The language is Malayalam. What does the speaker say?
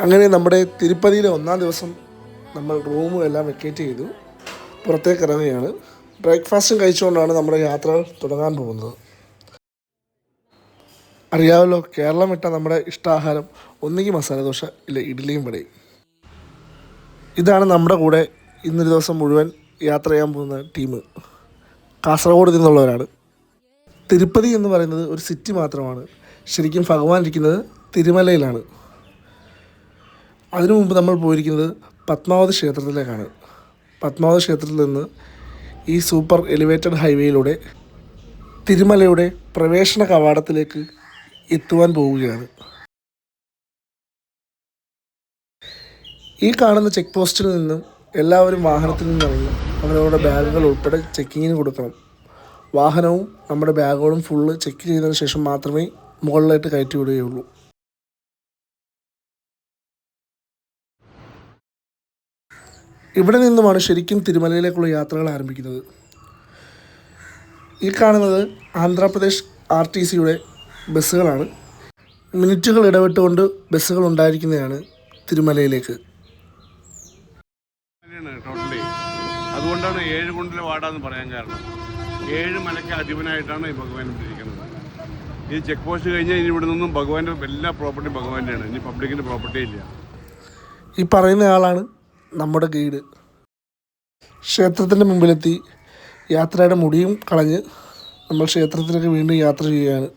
അങ്ങനെ നമ്മുടെ തിരുപ്പതിയിലെ ഒന്നാം ദിവസം നമ്മൾ റൂമും എല്ലാം വെക്കേറ്റ് ചെയ്തു പുറത്തേക്ക് ഇറങ്ങുകയാണ്. ബ്രേക്ക്ഫാസ്റ്റും കഴിച്ചുകൊണ്ടാണ് നമ്മുടെ യാത്ര തുടങ്ങാൻ പോകുന്നത്. അറിയാമല്ലോ, കേരളം വിട്ട നമ്മുടെ ഇഷ്ടാഹാരം ഒന്നുകിൽ മസാല ദോശ, ഇല്ല ഇഡ്ഡലിയും വടയും. ഇതാണ് നമ്മുടെ കൂടെ ഇന്നൊരു ദിവസം മുഴുവൻ യാത്ര ചെയ്യാൻ പോകുന്ന ടീം. കാസർഗോഡ് നിന്നുള്ളവരാണ്. തിരുപ്പതി എന്ന് പറയുന്നത് ഒരു സിറ്റി മാത്രമാണ്. ശരിക്കും ഭഗവാൻ ഇരിക്കുന്നത് തിരുമലയിലാണ്. അതിനു മുമ്പ് നമ്മൾ പോയിരിക്കുന്നത് പത്മാവതി ക്ഷേത്രത്തിലേക്കാണ്. പത്മാവതി ക്ഷേത്രത്തിൽ നിന്ന് ഈ സൂപ്പർ എലിവേറ്റഡ് ഹൈവേയിലൂടെ തിരുമലയുടെ പ്രവേശന കവാടത്തിലേക്ക് എത്തുവാൻ പോവുകയാണ്. ഈ കാണുന്ന ചെക്ക് പോസ്റ്റിൽ നിന്നും എല്ലാവരും വാഹനത്തിൽ നിന്നിറങ്ങി അവരവരുടെ ബാഗുകൾ ഉൾപ്പെടെ ചെക്കിങ്ങിന് കൊടുക്കണം. വാഹനവും നമ്മുടെ ബാഗുകളും ഫുള്ള് ചെക്ക് ചെയ്തതിന് ശേഷം മാത്രമേ മുകളിലായിട്ട് കയറ്റി വിടുകയുള്ളൂ. ഇവിടെ നിന്നുമാണ് ശരിക്കും തിരുമലയിലേക്കുള്ള യാത്രകൾ ആരംഭിക്കുന്നത്. ഈ കാണുന്നത് ആന്ധ്രാപ്രദേശ് RTCയുടെ ബസ്സുകളാണ്. മിനിറ്റുകൾ ഇടവിട്ടുകൊണ്ട് ബസ്സുകൾ ഉണ്ടായിരിക്കുന്നതാണ് തിരുമലയിലേക്ക്. ടോട്ടലി അതുകൊണ്ടാണ് 7 കുണ്ടിലെ വാടാന്ന് പറയാൻ കാരണം. 7 മലയ്ക്ക് അധിപനായിട്ടാണ് ഈ ഭഗവാൻ ഇരിക്കുന്നത്. ഈ ചെക്ക് പോസ്റ്റ് കഴിഞ്ഞാൽ ഇനി ഇവിടെ നിന്നും ഭഗവാന്റെ എല്ലാ പ്രോപ്പർട്ടി ഭഗവാന്റെയാണ്. ഇനി പബ്ലിക്കിൻ്റെ പ്രോപ്പർട്ടി ഇല്ല. ഈ പറയുന്ന ആളാണ് നമ്മുടെ ഗൈഡ്. ക്ഷേത്രത്തിൻ്റെ മുമ്പിലെത്തി യാത്രയുടെ മുടിയും കളഞ്ഞ് നമ്മൾ ക്ഷേത്രത്തിലേക്ക് വീണ്ടും യാത്ര ചെയ്യുകയാണ്.